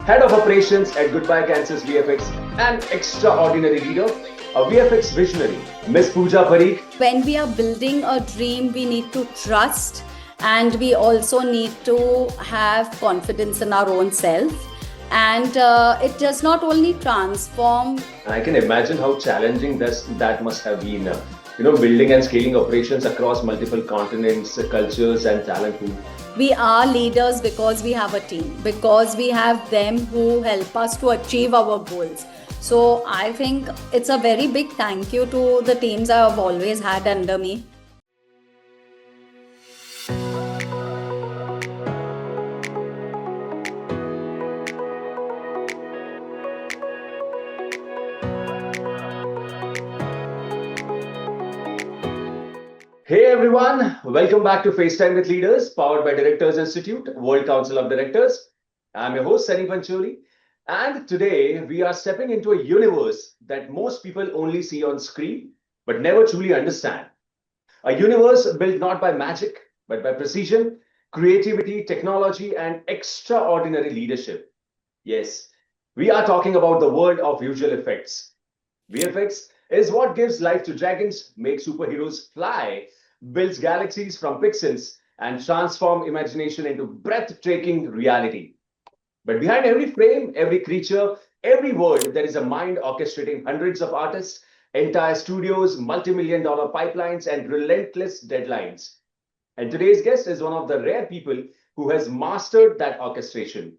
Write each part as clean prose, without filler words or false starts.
Head of Operations at Goodbye Kansas VFX, an extraordinary leader, a VFX visionary, Ms Puja Parikh. When we are building a dream, we need to trust and we also need to have confidence in our own self. And it does not only transform. I can imagine how challenging that must have been. Building and scaling operations across multiple continents, cultures, and talent pool. We are leaders because we have a team, because we have them who help us to achieve our goals. So I think it's a very big thank you to the teams I have always had under me. Hey everyone, welcome back to FaceTime with Leaders, powered by Directors Institute, World Council of Directors. I'm your host, Sunny Pancholi, and today we are stepping into a universe that most people only see on screen, but never truly understand. A universe built not by magic, but by precision, creativity, technology, and extraordinary leadership. Yes, we are talking about the world of visual effects. VFX is what gives life to dragons, makes superheroes fly, builds galaxies from pixels, and transform imagination into breathtaking reality. But behind every frame, every creature, every word, there is a mind orchestrating hundreds of artists, entire studios, multi-million dollar pipelines, and relentless deadlines. And today's guest is one of the rare people who has mastered that orchestration.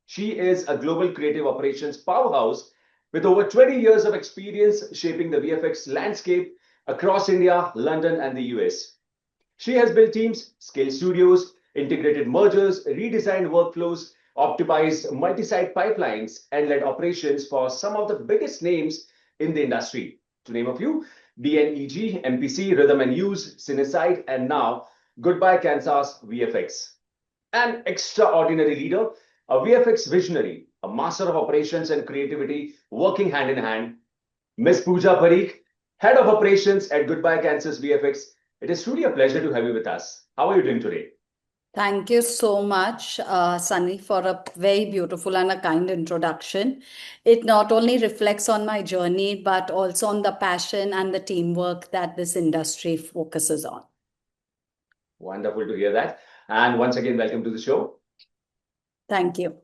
She is a global creative operations powerhouse with over 20 years of experience shaping the VFX landscape across India, London, and the US. She has built teams, scaled studios, integrated mergers, redesigned workflows, optimized multi-site pipelines, and led operations for some of the biggest names in the industry. To name a few, DNEG, MPC, Rhythm and Hues, Cinesite, and now Goodbye Kansas VFX. An extraordinary leader, a VFX visionary, a master of operations and creativity working hand in hand. Ms Puja Parikh, Head of Operations at Goodbye Kansas VFX. It is truly a pleasure to have you with us. How are you doing today? Thank you so much, Sunny, for a very beautiful and a kind introduction. It not only reflects on my journey, but also on the passion and the teamwork that this industry focuses on. Wonderful to hear that. And once again, welcome to the show. Thank you.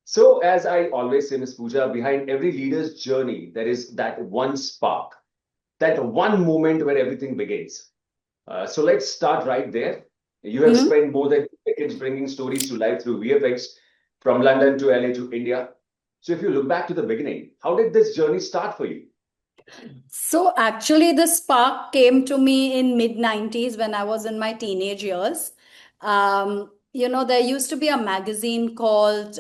So, as I always say, Ms. Puja, behind every leader's journey, there is that one spark, that one moment where everything begins. So let's start right there. You have spent more than 2 decades bringing stories to life through VFX, from London to LA to India. So if you look back to the beginning, how did this journey start for you? So actually, the spark came to me in mid-90s when I was in my teenage years. There used to be a magazine called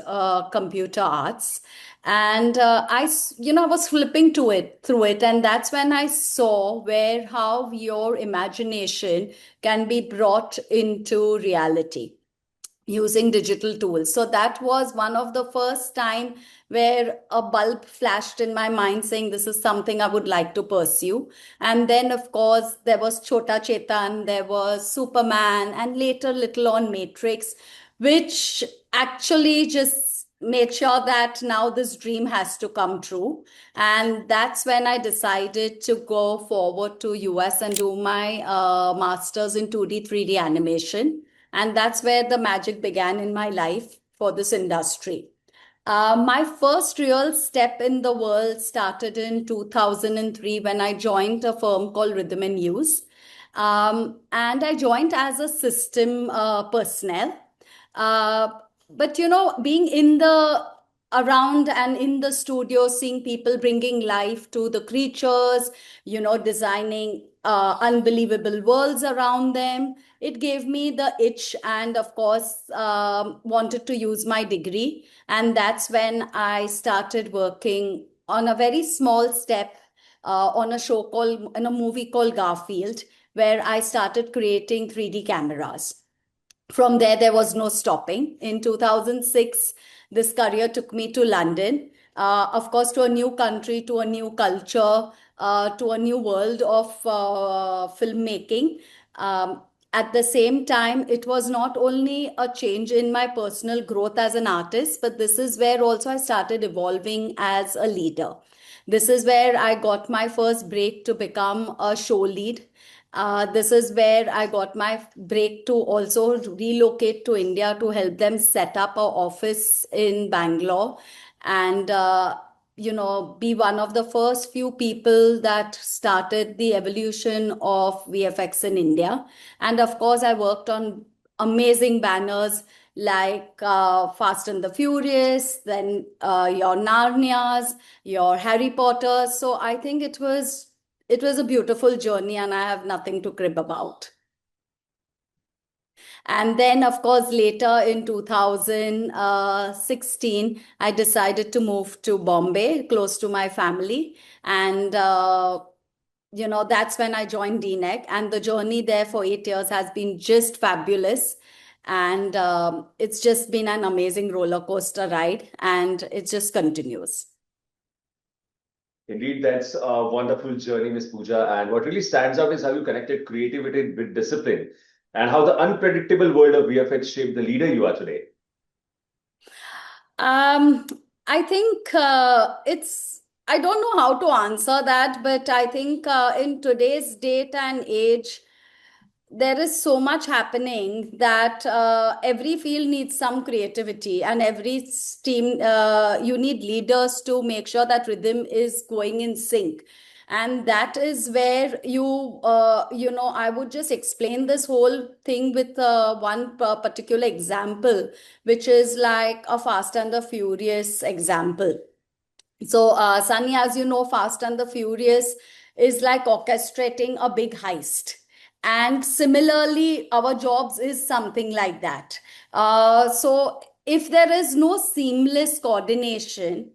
Computer Arts, and I was flipping through it, and that's when I saw how your imagination can be brought into reality using digital tools. So that was one of the first time where a bulb flashed in my mind saying this is something I would like to pursue. And then of course there was Chota Chetan, there was Superman, and later little on Matrix, which actually just made sure that now this dream has to come true. And that's when I decided to go forward to US and do my master's in 2D 3D animation. And that's where the magic began in my life for this industry. My first real step in the world started in 2003 when I joined a firm called Rhythm and Hues. And I joined as a system personnel. But being in the around and in the studio, seeing people bringing life to the creatures, designing unbelievable worlds around them, it gave me the itch, and of course wanted to use my degree. And that's when I started working on a very small step on a movie called Garfield, where I started creating 3D cameras. From there was no stopping. In 2006, this career took me to London, of course, to a new country, to a new culture, to a new world of filmmaking. at the same time, it was not only a change in my personal growth as an artist, but this is where also I started evolving as a leader. This is where I got my first break to become a show lead. This is where I got my break to also relocate to India to help them set up an office in Bangalore and be one of the first few people that started the evolution of VFX in India. And of course, I worked on amazing banners like Fast and the Furious, then your Narnias, your Harry Potter. So I think it was a beautiful journey, and I have nothing to crib about. And then, of course, later in 2016, I decided to move to Bombay, close to my family. And, that's when I joined DNEG. And the journey there for 8 years has been just fabulous. And it's just been an amazing roller coaster ride. And it just continues. Indeed, that's a wonderful journey, Ms. Puja. And what really stands out is how you connected creativity with discipline and how the unpredictable world of VFX shaped the leader you are today. I think I don't know how to answer that, but I think in today's date and age, there is so much happening that every field needs some creativity, and every team, you need leaders to make sure that rhythm is going in sync. And that is where I would just explain this whole thing with one particular example, which is like a Fast and the Furious example. So, Sunny, as you know, Fast and the Furious is like orchestrating a big heist. And similarly, our jobs is something like that. So, if there is no seamless coordination,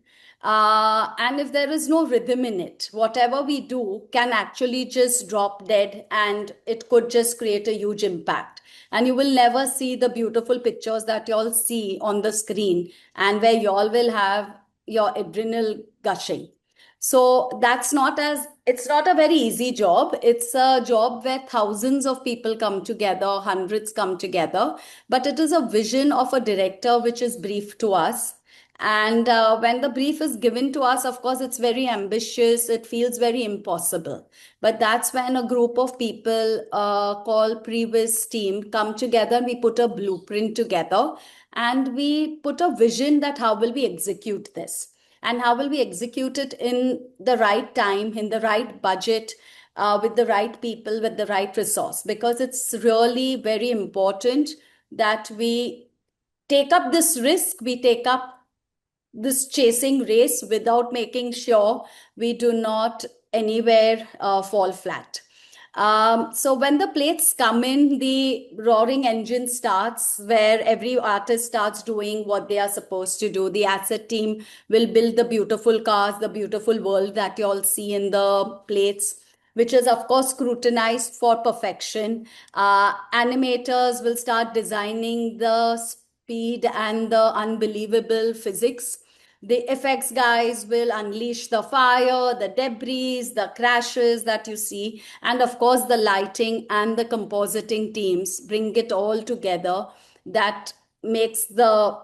and if there is no rhythm in it, whatever we do can actually just drop dead, and it could just create a huge impact. And you will never see the beautiful pictures that you all see on the screen, and where you all will have your adrenal gushing. So it's not a very easy job. It's a job where thousands of people come together, hundreds come together, but it is a vision of a director which is briefed to us. And when the brief is given to us, of course, it's very ambitious. It feels very impossible. But that's when a group of people called previous team come together. We put a blueprint together, and we put a vision that how will we execute this, and how will we execute it in the right time, in the right budget, with the right people, with the right resource. Because it's really very important that we take up this risk, we take up this chasing race without making sure we do not anywhere fall flat. So when the plates come in, the roaring engine starts, where every artist starts doing what they are supposed to do. The asset team will build the beautiful cars, the beautiful world that you all see in the plates, which is of course scrutinized for perfection. Animators will start designing the speed and the unbelievable physics. The effects guys will unleash the fire, the debris, the crashes that you see. And of course, the lighting and the compositing teams bring it all together. That makes the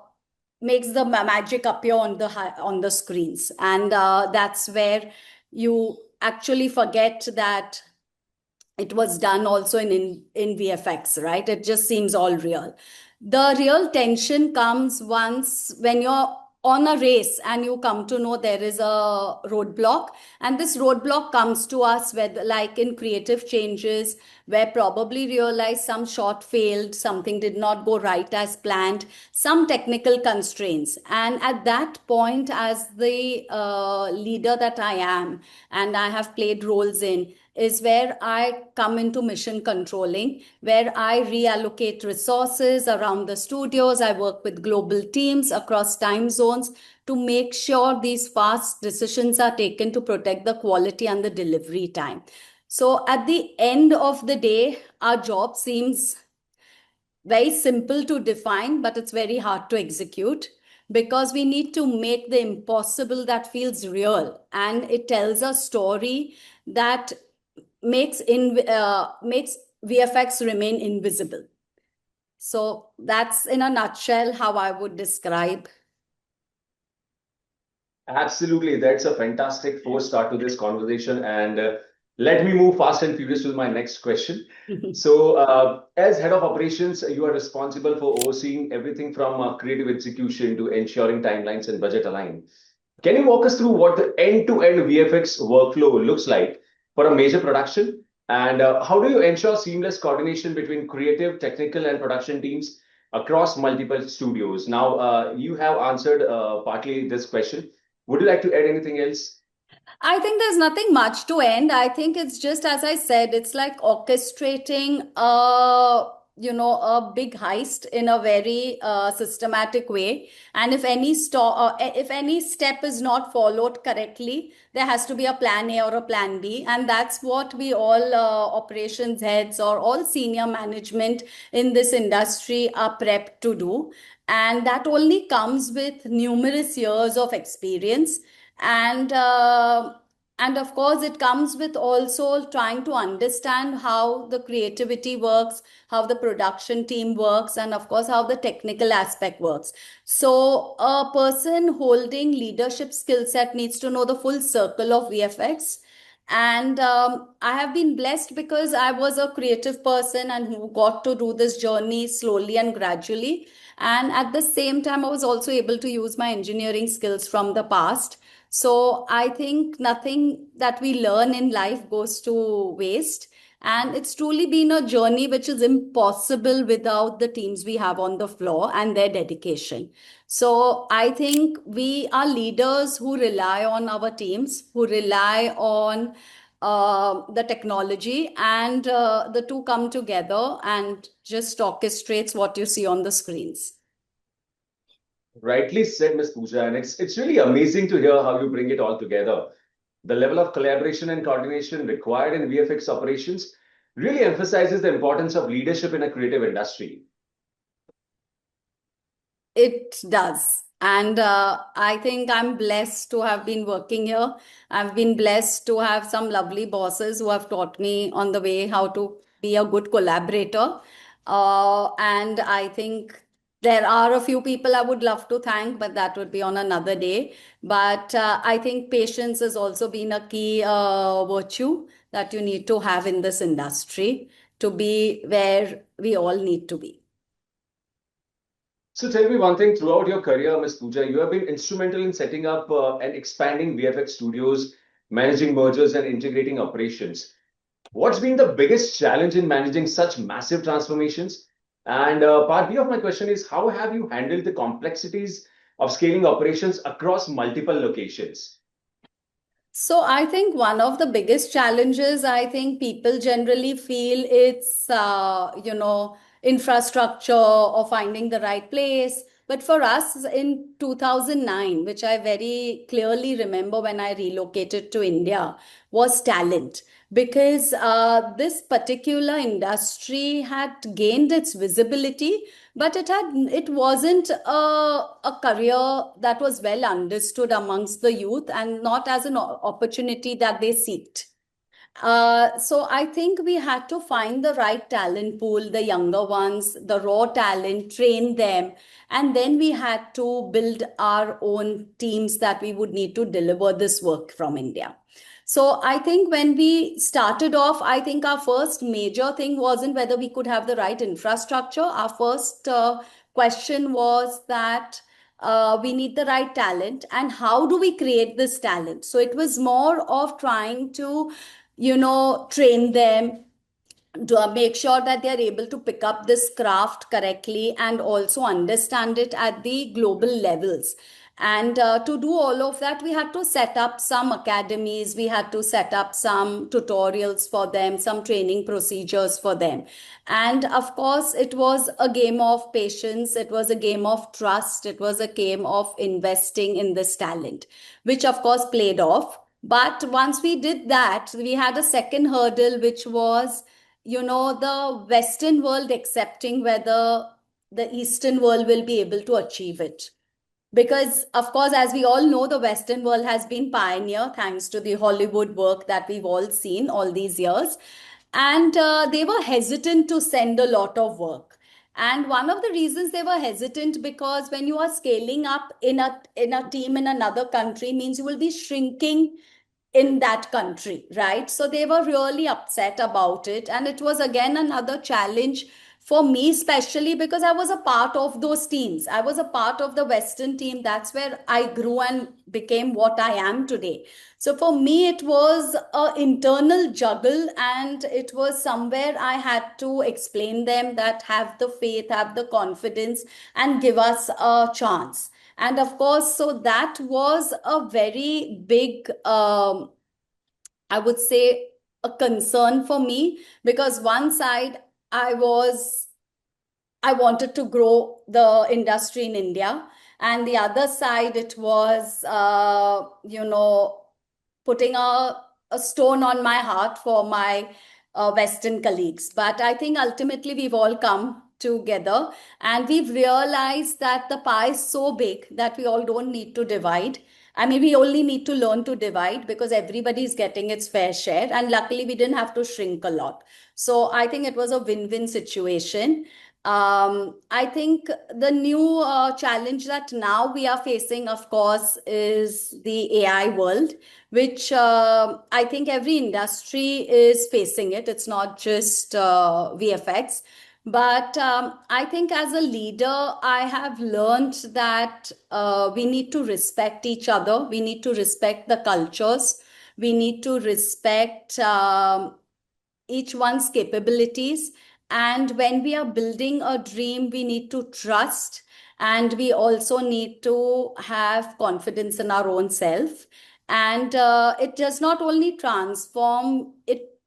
magic appear on the screens. And that's where you actually forget that it was done also in VFX, right? It just seems all real. The real tension comes once when you're on a race and you come to know there is a roadblock, and this roadblock comes to us with, like in creative changes, where probably realize some shot failed, something did not go right as planned, some technical constraints. And at that point, as the leader that I am, and I have played roles in, is where I come into mission controlling, where I reallocate resources around the studios. I work with global teams across time zones to make sure these fast decisions are taken to protect the quality and the delivery time. So at the end of the day, our job seems very simple to define, but it's very hard to execute, because we need to make the impossible that feels real. And it tells a story that makes VFX remain invisible. So that's in a nutshell how I would describe. Absolutely. That's a fantastic first start to this conversation. And let me move fast and furious to my next question. So, as head of operations, you are responsible for overseeing everything from creative execution to ensuring timelines and budget align. Can you walk us through what the end-to-end VFX workflow looks like for a major production? And how do you ensure seamless coordination between creative, technical, and production teams across multiple studios? Now, you have answered partly this question. Would you like to add anything else? I think there's nothing much to end. I think it's just, as I said, it's like orchestrating a big heist in a very systematic way. And if any step is not followed correctly, there has to be a plan A or a plan B. And that's what we all operations heads or all senior management in this industry are prepped to do. And that only comes with numerous years of experience. And and of course it comes with also trying to understand how the creativity works, how the production team works, and of course how the technical aspect works. So a person holding leadership skill set needs to know the full circle of VFX. And I have been blessed because I was a creative person and who got to do this journey slowly and gradually. And at the same time, I was also able to use my engineering skills from the past. So I think nothing that we learn in life goes to waste. And it's truly been a journey which is impossible without the teams we have on the floor and their dedication. So I think we are leaders who rely on our teams, who rely on the technology, and the two come together and just orchestrates what you see on the screens. Rightly said, Ms. Pooja, and it's really amazing to hear how you bring it all together. The level of collaboration and coordination required in VFX operations really emphasizes the importance of leadership in a creative industry. It does. And I think I'm blessed to have been working here. I've been blessed to have some lovely bosses who have taught me on the way how to be a good collaborator. And I think there are a few people I would love to thank, but that would be on another day. But I think patience has also been a key virtue that you need to have in this industry to be where we all need to be. So tell me one thing, throughout your career, Ms. Pooja, you have been instrumental in setting up and expanding VFX studios, managing mergers and integrating operations. What's been the biggest challenge in managing such massive transformations? And part B of my question is, how have you handled the complexities of scaling operations across multiple locations? So I think one of the biggest challenges I think people generally feel it's infrastructure or finding the right place. But for us in 2009, which I very clearly remember when I relocated to India, was talent. Because this particular industry had gained its visibility, but it wasn't a career that was well understood amongst the youth and not as an opportunity that they seeked. So I think we had to find the right talent pool, the younger ones, the raw talent, train them, and then we had to build our own teams that we would need to deliver this work from India. So I think when we started off, I think our first major thing wasn't whether we could have the right infrastructure. Our first question was that we need the right talent, and how do we create this talent? So it was more of trying to train them to make sure that they are able to pick up this craft correctly and also understand it at the global levels. And to do all of that, we had to set up some academies, we had to set up some tutorials for them, some training procedures for them. And of course, it was a game of patience, it was a game of trust, it was a game of investing in this talent, which of course played off. But once we did that, we had a second hurdle, which was, the Western world accepting whether the Eastern world will be able to achieve it. Because, of course, as we all know, the Western world has been pioneer thanks to the Hollywood work that we've all seen all these years. And they were hesitant to send a lot of work. And one of the reasons they were hesitant, because when you are scaling up in a team in another country, means you will be shrinking in that country, right? So they were really upset about it. And it was again another challenge for me, especially because I was a part of those teams. I was a part of the Western team. That's where I grew and became what I am today. So for me, it was an internal juggle, and it was somewhere I had to explain them that have the faith, have the confidence, and give us a chance. And of course, so that was a very big, I would say, a concern for me, because one side I was I wanted to grow the industry in India. And the other side, it was, putting a stone on my heart for my Western colleagues. But I think ultimately we've all come together, and we've realized that the pie is so big that we all don't need to divide. I mean, we only need to learn to divide, because everybody is getting its fair share. And luckily, we didn't have to shrink a lot. So I think it was a win-win situation. I think the new challenge that now we are facing, of course, is the AI world, which I think every industry is facing it. It's not just VFX. But I think as a leader, I have learned that we need to respect each other. We need to respect the cultures. We need to respect each one's capabilities. And when we are building a dream, we need to trust, and we also need to have confidence in our own self. And it does not only transform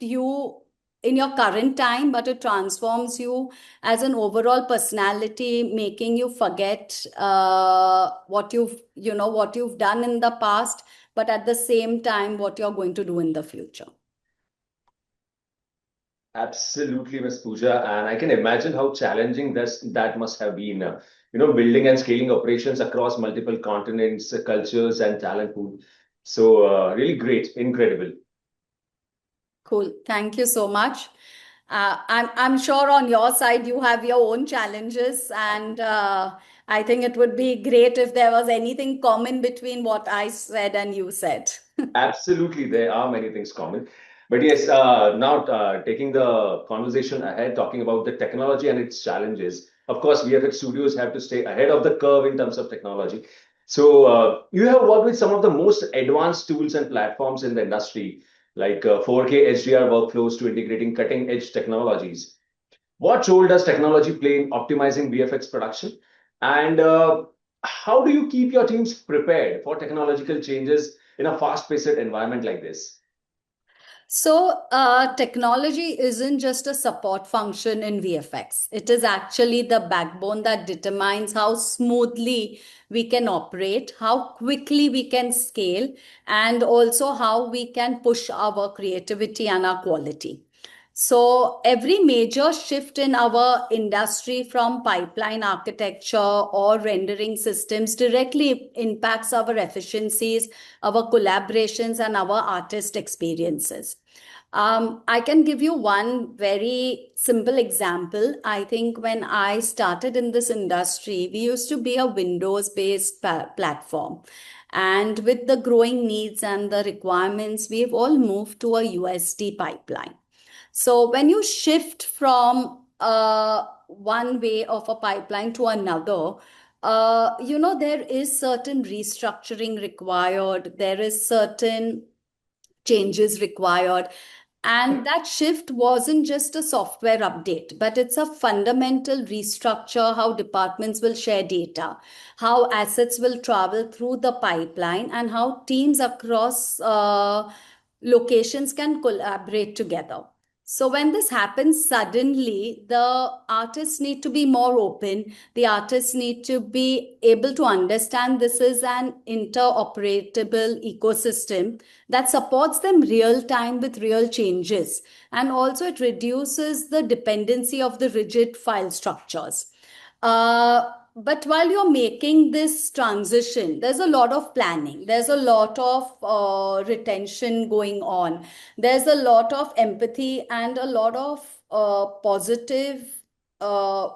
you in your current time, but it transforms you as an overall personality, making you forget what you've done in the past, but at the same time, what you're going to do in the future. Absolutely, Ms. Pooja, and I can imagine how challenging that must have been. Building and scaling operations across multiple continents, cultures, and talent pool. So, really great, incredible. Cool. Thank you so much. I'm sure on your side you have your own challenges, and I think it would be great if there was anything common between what I said and you said. Absolutely, there are many things common. But yes, now taking the conversation ahead, talking about the technology and its challenges. Of course, VFX studios have to stay ahead of the curve in terms of technology. So, you have worked with some of the most advanced tools and platforms in the industry, like 4K HDR workflows to integrating cutting edge technologies. What role does technology play in optimizing VFX production? And how do you keep your teams prepared for technological changes in a fast-paced environment like this? So, technology isn't just a support function in VFX. It is actually the backbone that determines how smoothly we can operate, how quickly we can scale, and also how we can push our creativity and our quality. So, every major shift in our industry, from pipeline architecture or rendering systems, directly impacts our efficiencies, our collaborations, and our artist experiences. I can give you one very simple example. I think when I started in this industry, we used to be a Windows-based platform. And with the growing needs and the requirements, we've all moved to a USD pipeline. So when you shift from one way of a pipeline to another, there is certain restructuring required. There is certain changes required. And that shift wasn't just a software update, but it's a fundamental restructure: how departments will share data, how assets will travel through the pipeline, and how teams across locations can collaborate together. So when this happens suddenly, the artists need to be more open. The artists need to be able to understand this is an interoperable ecosystem that supports them real time with real changes. And also it reduces the dependency of the rigid file structures. But while you're making this transition, there's a lot of planning, there's a lot of retention going on, there's a lot of empathy and a lot of positive uh,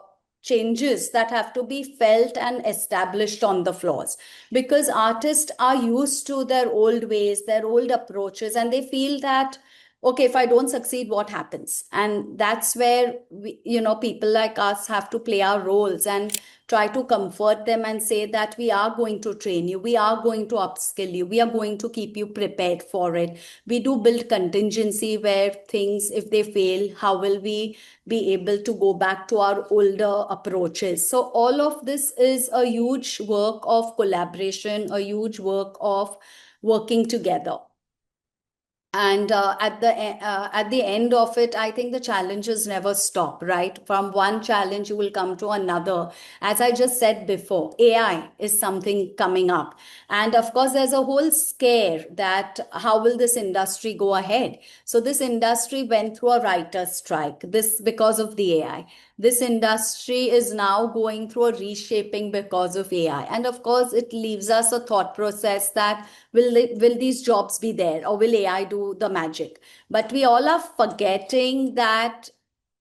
changes that have to be felt and established on the floors, because artists are used to their old ways, their old approaches, and they feel that, okay, if I don't succeed, what happens? And that's where people like us have to play our roles and try to comfort them and say that we are going to train you, we are going to upskill you, we are going to keep you prepared for it. We do build contingency where things, if they fail, how will we be able to go back to our older approaches? So all of this is a huge work of collaboration, a huge work of working together. And at the end of it, I think the challenges never stop, right? From one challenge you will come to another. As I just said before, AI is something coming up, and of course there's a whole scare that how will this industry go ahead. So this industry went through a writer's strike, this because of the AI. This industry is now going through a reshaping because of AI. And of course, it leaves us a thought process that will these jobs be there, or will AI do the magic? But we all are forgetting that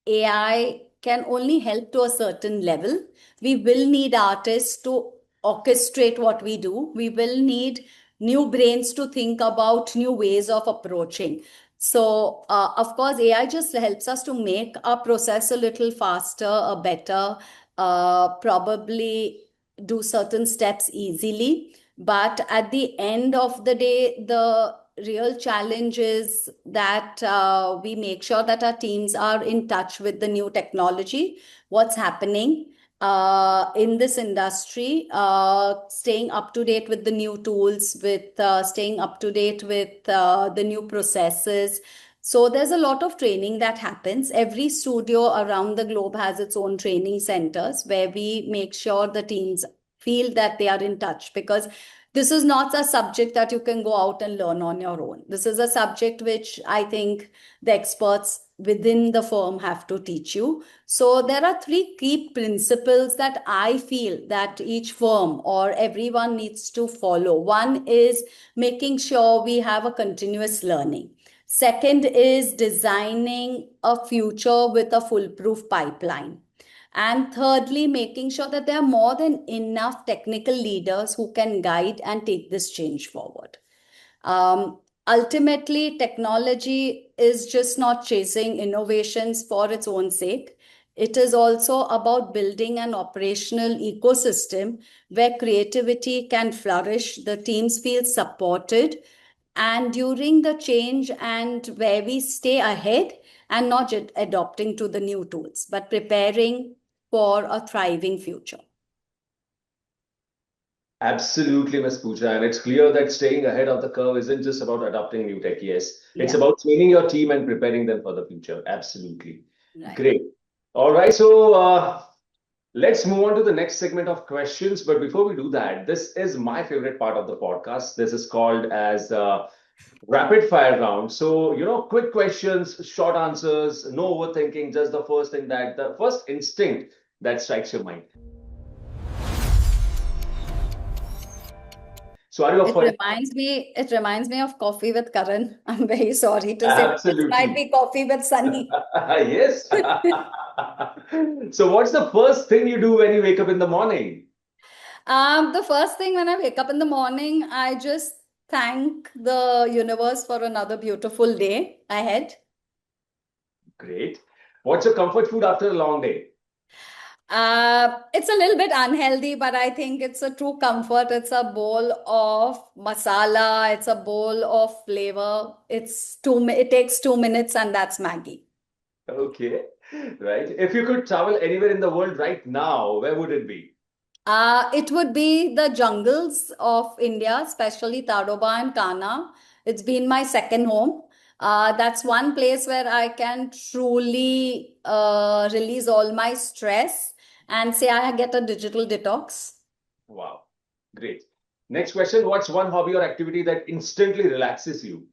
AI can only help to a certain level. We will need artists to orchestrate what we do. We will need new brains to think about new ways of approaching. So, of course, AI just helps us to make our process a little faster, a better, probably do certain steps easily. But at the end of the day, the real challenge is that we make sure that our teams are in touch with the new technology, what's happening in this industry, staying up to date with the new tools, with staying up to date with the new processes. So there's a lot of training that happens. Every studio around the globe has its own training centers where we make sure the teams feel that they are in touch, because this is not a subject that you can go out and learn on your own. This is a subject which I think the experts within the firm have to teach you. So there are three key principles that I feel that each firm or everyone needs to follow. One is making sure we have a continuous learning. Second is designing a future with a foolproof pipeline. And thirdly, making sure that there are more than enough technical leaders who can guide and take this change forward. Ultimately, technology is just not chasing innovations for its own sake. It is also about building an operational ecosystem where creativity can flourish, the teams feel supported, and during the change, and where we stay ahead and not just adopting to the new tools, but preparing for a thriving future. Absolutely, Ms. Puja. And it's clear that staying ahead of the curve isn't just about adopting new tech. Yes, it's Yeah. about training your team and preparing them for the future. Absolutely. Right. Great. All right. So let's move on to the next segment of questions. But before we do that, this is my favorite part of the podcast. This is called as rapid fire round. So, quick questions, short answers, no overthinking, just the first instinct that strikes your mind. So are you up for it? It reminds me of Coffee with Karan. I'm very sorry to say, but this might Absolutely. be Coffee with Sunny. Yes. So what's the first thing you do when you wake up in the morning? The first thing when I wake up in the morning, I just thank the universe for another beautiful day ahead. Great. What's your comfort food after a long day? It's a little bit unhealthy, but I think it's a true comfort. It's a bowl of masala. It's a bowl of flavor. It takes 2 minutes, and that's Maggie. Okay. Right. If you could travel anywhere in the world right now, where would it be? It would be the jungles of India, especially Tadoba and Kana. It's been my second home. That's one place where I can truly release all my stress and say I get a digital detox. Wow. Great. Next question. What's one hobby or activity that instantly relaxes you?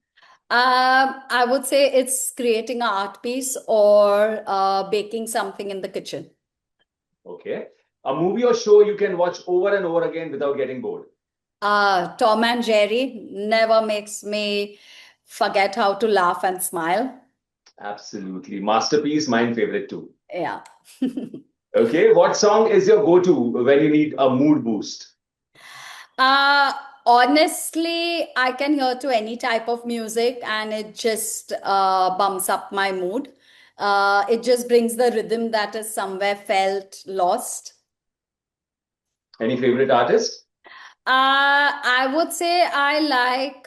I would say it's creating an art piece or baking something in the kitchen. Okay. A movie or show you can watch over and over again without getting bored. Tom and Jerry never makes me forget how to laugh and smile. Absolutely. Masterpiece, mine favorite too. Yeah. Okay, what song is your go-to when you need a mood boost? Uh, Honestly, I can hear to any type of music and it just bumps up my mood. It just brings the rhythm that is somewhere felt lost. Any favorite artist? I would say I like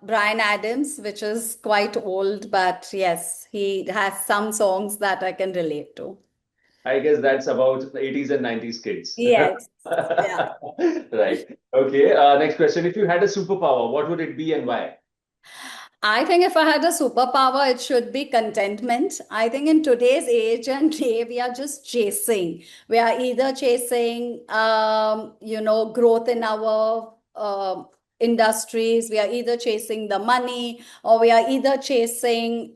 Brian Adams, which is quite old, but yes, he has some songs that I can relate to. I guess that's about the 80s and 90s kids. Yes. Yeah. Right. Okay. Next question. If you had a superpower, what would it be and why? I think if I had a superpower, it should be contentment. I think in today's age and day, we are just chasing. We are either chasing, growth in our industries. We are either chasing the money, or we are either chasing,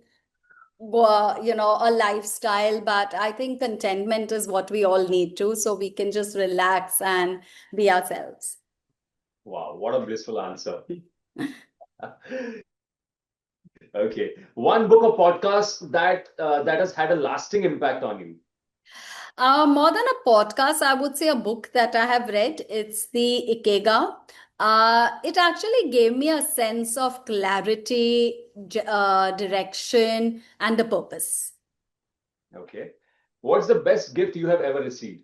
a lifestyle. But I think contentment is what we all need to, so we can just relax and be ourselves. Wow, what a blissful answer. Okay. One book or podcast that has had a lasting impact on you. More than a podcast, I would say a book that I have read. It's the Ikega. It actually gave me a sense of clarity, direction, and a purpose. Okay. What's the best gift you have ever received?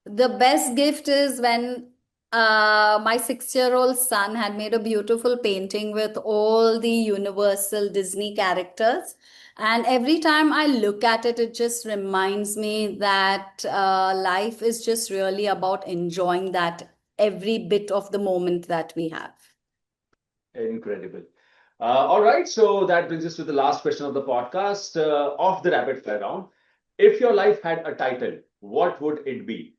The best gift is when my 6-year-old son had made a beautiful painting with all the Universal Disney characters. And every time I look at it, it just reminds me that life is just really about enjoying that every bit of the moment that we have. Incredible. All right. So that brings us to the last question of the podcast of the rapid fire round. If your life had a title, what would it be?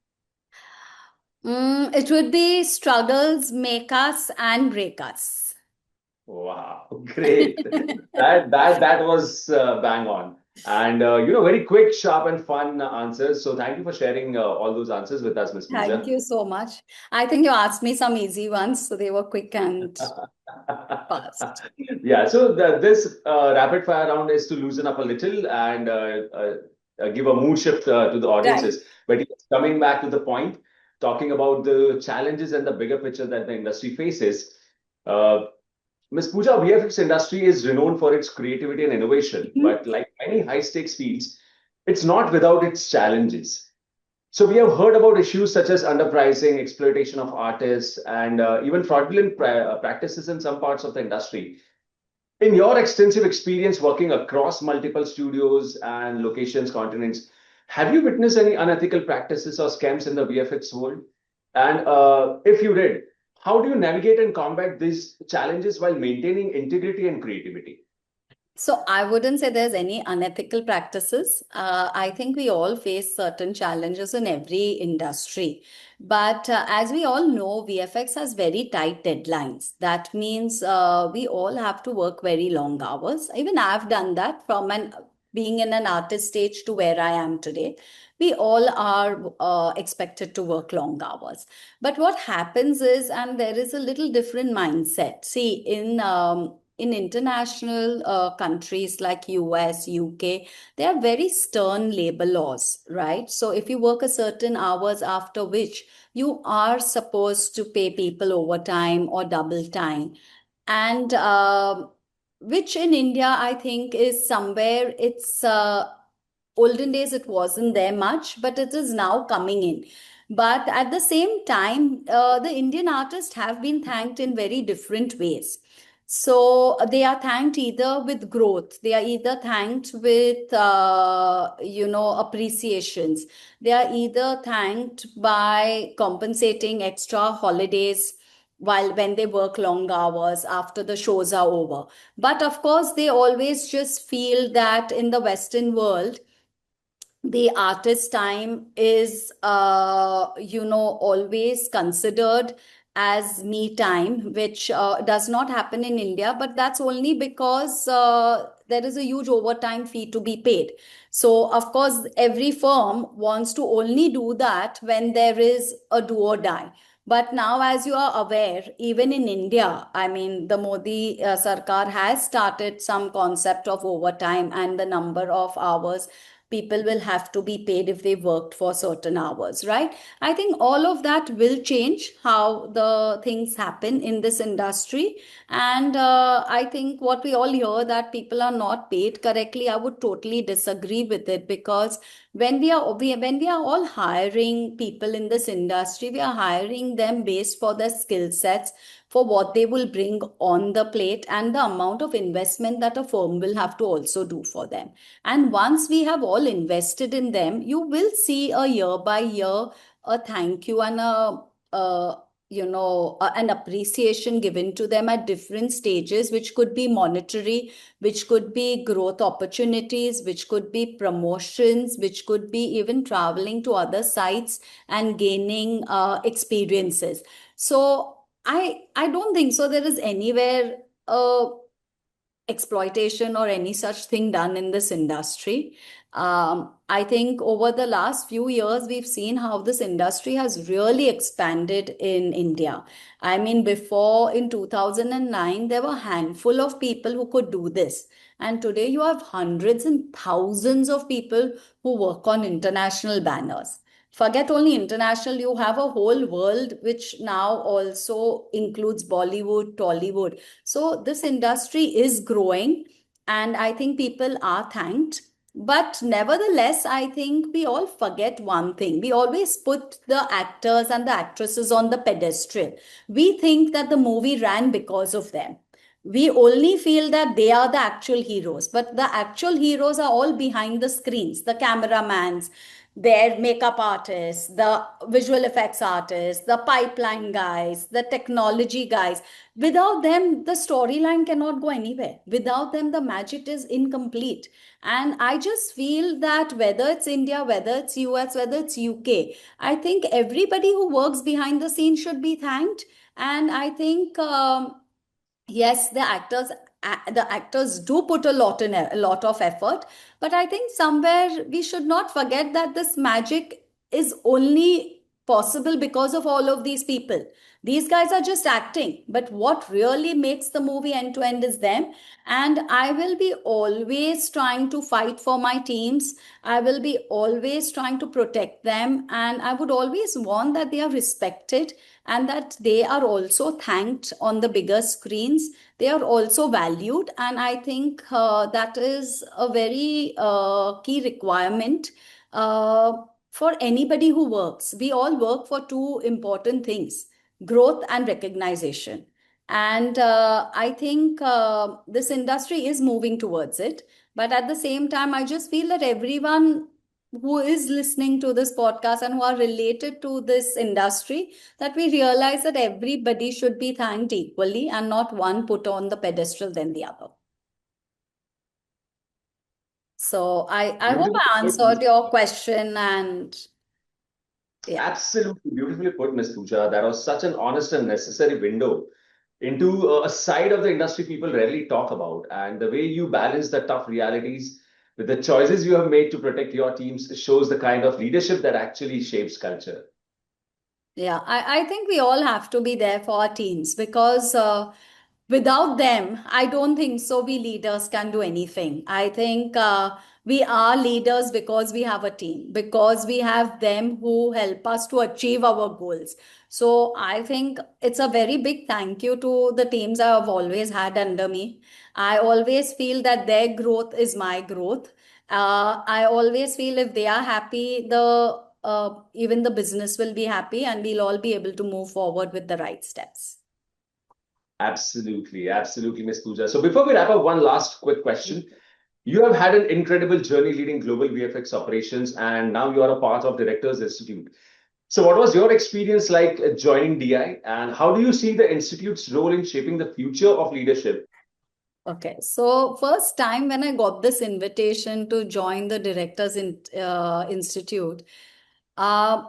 It would be struggles make us and break us. Wow, great. That was bang on. And very quick, sharp, and fun answers. So thank you for sharing all those answers with us, Ms. Thank Pooja. you so much. I think you asked me some easy ones, so they were quick and fast. Yeah, so this rapid fire round is to loosen up a little and give a mood shift to the Right. audiences. But yes, coming back to the point, talking about the challenges and the bigger picture that the industry faces. Uh, Ms. Pooja, VFX industry is renowned for its creativity and innovation, Mhm. but like many high stakes fields, it's not without its challenges. So we have heard about issues such as underpricing, exploitation of artists, and even fraudulent practices in some parts of the industry. In your extensive experience working across multiple studios and locations, continents, have you witnessed any unethical practices or scams in the VFX world? And if you did, how do you navigate and combat these challenges while maintaining integrity and creativity? So I wouldn't say there's any unethical practices. I think we all face certain challenges in every industry. But as we all know, VFX has very tight deadlines. That means we all have to work very long hours. Even I've done that from an being in an artist stage to where I am today. We all are expected to work long hours. But what happens is, and there is a little different mindset. See, in international countries like US, UK, there are very stern labor laws, right? So if you work a certain hours after which you are supposed to pay people overtime or double time, and which in India I think is somewhere it's olden days it wasn't there much, but it is now coming in. But at the same time, the Indian artists have been thanked in very different ways. So they are thanked either with growth, they are either thanked with appreciations, they are either thanked by compensating extra holidays while when they work long hours after the shows are over. But of course, they always just feel that in the Western world, the artist time is always considered as me time, which does not happen in India, but that's only because there is a huge overtime fee to be paid. So, of course, every firm wants to only do that when there is a do or die. But now, as you are aware, even in India, I mean, the Modi Sarkar has started some concept of overtime and the number of hours people will have to be paid if they worked for certain hours, right? I think all of that will change how the things happen in this industry. And I think what we all hear that people are not paid correctly, I would totally disagree with it, because when we are all hiring people in this industry, we are hiring them based for their skill sets, for what they will bring on the plate, and the amount of investment that a firm will have to also do for them. And once we have all invested in them, you will see a year by year a thank you and an appreciation given to them at different stages, which could be monetary, which could be growth opportunities, which could be promotions, which could be even traveling to other sites and gaining experiences. So I don't think so there is anywhere exploitation or any such thing done in this industry. I think over the last few years, we've seen how this industry has really expanded in India. I mean, before in 2009, there were a handful of people who could do this. And today you have hundreds and thousands of people who work on international banners. Forget only international, you have a whole world which now also includes Bollywood, Tollywood. So this industry is growing, and I think people are thanked. But nevertheless, I think we all forget one thing. We always put the actors and the actresses on the pedestal. We think that the movie ran because of them. We only feel that they are the actual heroes, but the actual heroes are all behind the screens, the cameramans, their makeup artists, the visual effects artists, the pipeline guys, the technology guys. Without them, the storyline cannot go anywhere. Without them, the magic is incomplete. And I just feel that whether it's India, whether it's US, whether it's UK, I think everybody who works behind the scenes should be thanked. And I think yes, the actors do put a lot of effort, but I think somewhere we should not forget that this magic is only possible because of all of these people. These guys are just acting, but what really makes the movie end to end is them. And I will be always trying to fight for my teams. I will be always trying to protect them, and I would always want that they are respected and that they are also thanked on the bigger screens. They are also valued, and I think that is a very key requirement uh, for anybody who works. We all work for two important things: growth and recognition. And I think this industry is moving towards it. But at the same time, I just feel that everyone who is listening to this podcast and who are related to this industry, that we realize that everybody should be thanked equally and not one put on the pedestal than the other. So I hope Beautifully I put, Ms. answered your question, and yeah. Absolutely beautifully put, Ms. Puja. That was such an honest and necessary window into a side of the industry people rarely talk about. And the way you balance the tough realities with the choices you have made to protect your teams shows the kind of leadership that actually shapes culture. Yeah, I think we all have to be there for our teams, because without them, I don't think so we leaders can do anything. I think we are leaders because we have a team, because we have them who help us to achieve our goals. So I think it's a very big thank you to the teams I have always had under me. I always feel that their growth is my growth. I always feel if they are happy, the even the business will be happy, and we'll all be able to move forward with the right steps. Absolutely, absolutely, Ms. Puja. So before we wrap up, one last quick question. You have had an incredible journey leading global VFX operations, and now you are a part of Directors Institute. So, what was your experience like joining DI, and how do you see the institute's role in shaping the future of leadership? Okay, so first time when I got this invitation to join the Institute, uh,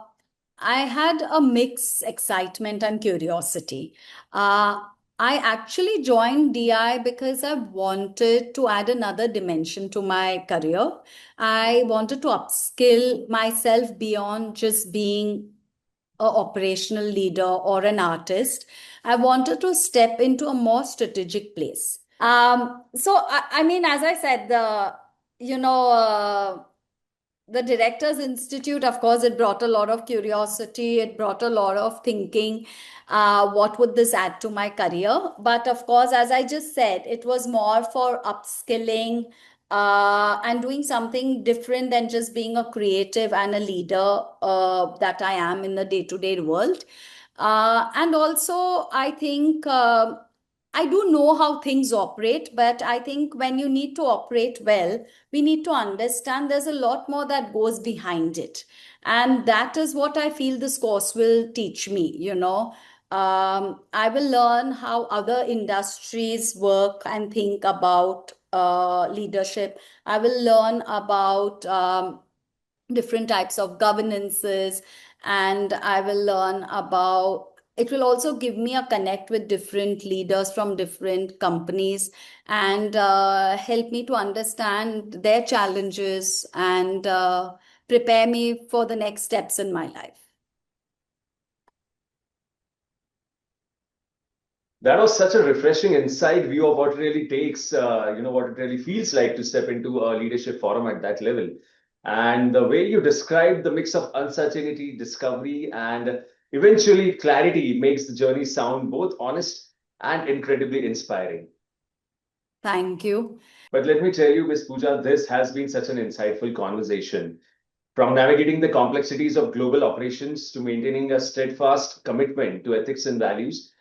I had a mix excitement and curiosity. Uh, I actually joined DI because I wanted to add another dimension to my career. I wanted to upskill myself beyond just being an operational leader or an artist. I wanted to step into a more strategic place. I mean, as I said, you know, the Directors Institute, of course, it brought a lot of curiosity, it brought a lot of thinking. What would this add to my career? But of course, as I just said, it was more for upskilling and doing something different than just being a creative and a leader that I am in the day to day world. And also, I think. I do know how things operate, but I think when you need to operate well, we need to understand there's a lot more that goes behind it. And that is what I feel this course will teach me, you know. I will learn how other industries work and think about leadership. I will learn about different types of governances, and I will learn about it. Will also give me a connect with different leaders from different companies and help me to understand their challenges and prepare me for the next steps in my life. That was such a refreshing inside view of what really takes, what it really feels like to step into a leadership forum at that level. And the way you described the mix of uncertainty, discovery, and eventually clarity makes the journey sound both honest and incredibly inspiring. Thank you. But let me tell you, Ms. Pooja, this has been such an insightful conversation. From navigating the complexities of global operations to maintaining a steadfast commitment to ethics and values,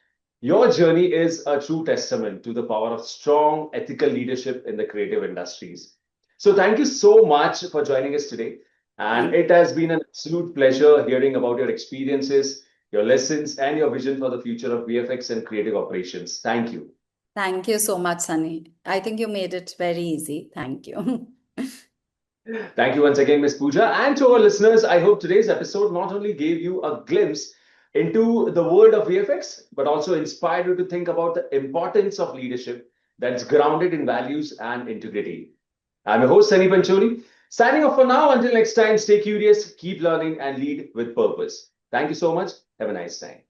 your journey is a true testament to the power of strong ethical leadership in the creative industries. So, thank you so much for joining us today. And Thank, it has been an absolute pleasure hearing about your experiences, your lessons, and your vision for the future of VFX and creative operations. Thank you. thank you so much, Sunny. I think you made it very easy. Thank you. Thank you once again, Ms. Pooja. And to our listeners, I hope today's episode not only gave you a glimpse into the world of VFX, but also inspired you to think about the importance of leadership that's grounded in values and integrity. I'm your host, Sunny Pancholi, signing off for now. Until next time, stay curious, keep learning, and lead with purpose. Thank you so much. Have a nice time.